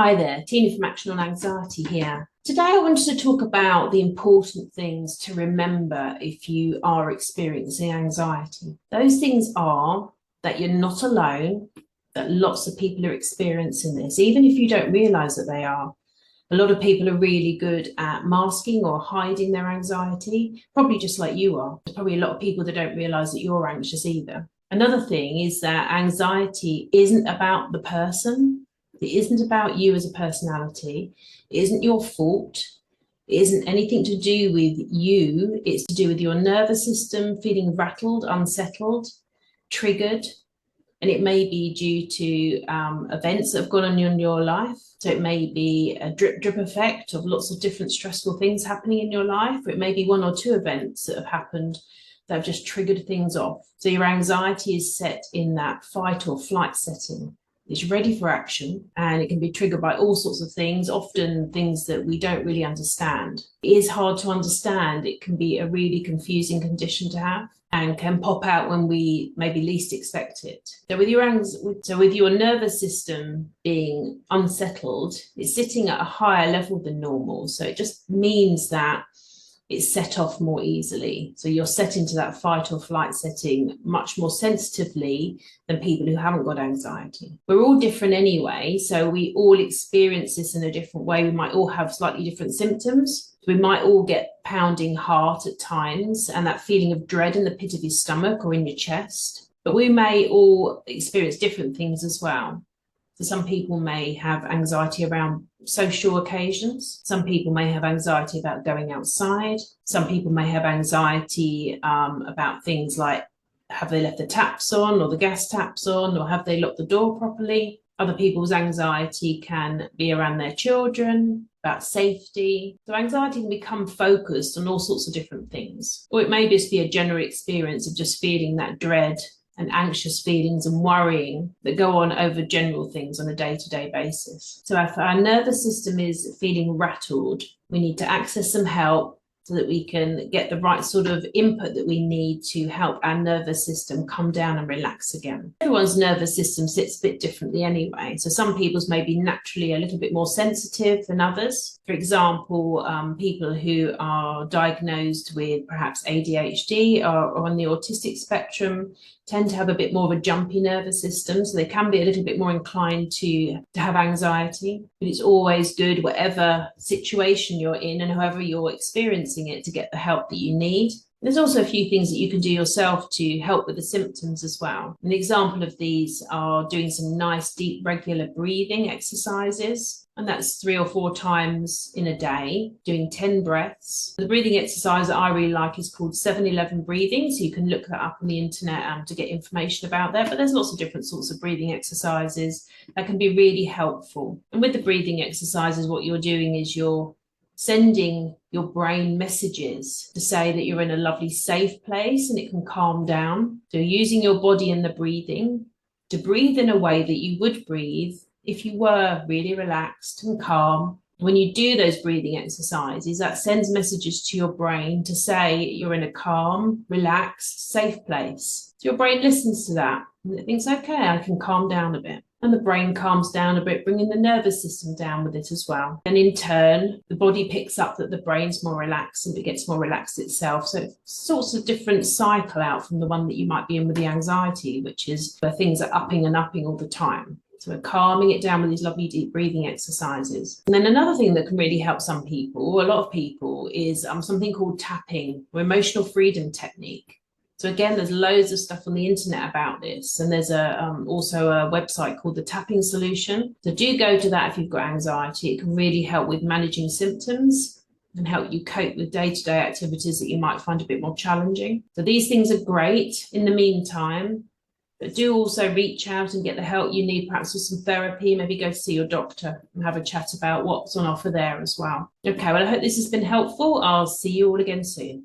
Hi there, Tina from Action on Anxiety here. Today I wanted to talk about the important things to remember if you are experiencing anxiety. Those things are that you're not alone, that lots of people are experiencing this, even if you don't realize that they are. A lot of people are really good at masking or hiding their anxiety, probably just like you are. There's probably a lot of people that don't realize that you're anxious either. Another thing is that anxiety isn't about the person. It isn't about you as a personality. It isn't your fault. It isn't anything to do with you. It's to do with your nervous system feeling rattled, unsettled, triggered. And it may be due to events that have gone on in your life. So it may be a drip effect of lots of different stressful things happening in your life, or it may be one or two events that have happened that have just triggered things off. So your anxiety is set in that fight or flight setting. It's ready for action, and it can be triggered by all sorts of things, often things that we don't really understand. It is hard to understand. It can be a really confusing condition to have and can pop out when we maybe least expect it. So with your nervous system being unsettled, it's sitting at a higher level than normal. So it just means that it's set off more easily. So you're set into that fight or flight setting much more sensitively than people who haven't got anxiety. We're all different anyway, so we all experience this in a different way. We might all have slightly different symptoms. We might all get pounding heart at times and that feeling of dread in the pit of your stomach or in your chest. But we may all experience different things as well. So some people may have anxiety around social occasions. Some people may have anxiety about going outside. Some people may have anxiety about things like, have they left the taps on or the gas taps on, or have they locked the door properly? Other people's anxiety can be around their children, about safety. So anxiety can become focused on all sorts of different things. Or it may just be a general experience of just feeling that dread and anxious feelings and worrying that go on over general things on a day-to-day basis. So if our nervous system is feeling rattled, we need to access some help so that we can get the right sort of input that we need to help our nervous system come down and relax again. Everyone's nervous system sits a bit differently anyway. So some people's may be naturally a little bit more sensitive than others. For example, people who are diagnosed with perhaps ADHD or on the autistic spectrum tend to have a bit more of a jumpy nervous system, so they can be a little bit more inclined to have anxiety. But it's always good, whatever situation you're in and however you're experiencing it, to get the help that you need. There's also a few things that you can do yourself to help with the symptoms as well. An example of these are doing some nice, deep, regular breathing exercises. And that's 3 or 4 times in a day, doing 10 breaths. The breathing exercise that I really like is called 7-11 breathing. So you can look that up on the internet to get information about that. But there's lots of different sorts of breathing exercises that can be really helpful. And with the breathing exercises, what you're doing is you're sending your brain messages to say that you're in a lovely, safe place and it can calm down. So using your body and the breathing to breathe in a way that you would breathe if you were really relaxed and calm. When you do those breathing exercises, that sends messages to your brain to say you're in a calm, relaxed, safe place. So your brain listens to that and it thinks, okay, I can calm down a bit. And the brain calms down a bit, bringing the nervous system down with it as well. And in turn, the body picks up that the brain's more relaxed and it gets more relaxed itself. So it's sorts of different cycle out from the one that you might be in with the anxiety, which is where things are upping and upping all the time. So we're calming it down with these lovely deep breathing exercises. And then another thing that can really help some people, a lot of people, is something called tapping, or emotional freedom technique. So again, there's loads of stuff on the internet about this. And there's also a website called the Tapping Solution. So do go to that if you've got anxiety. It can really help with managing symptoms and help you cope with day-to-day activities that you might find a bit more challenging. So these things are great in the meantime. But do also reach out and get the help you need, perhaps with some therapy, maybe go see your doctor and have a chat about what's on offer there as well. Okay, well, I hope this has been helpful. I'll see you all again soon.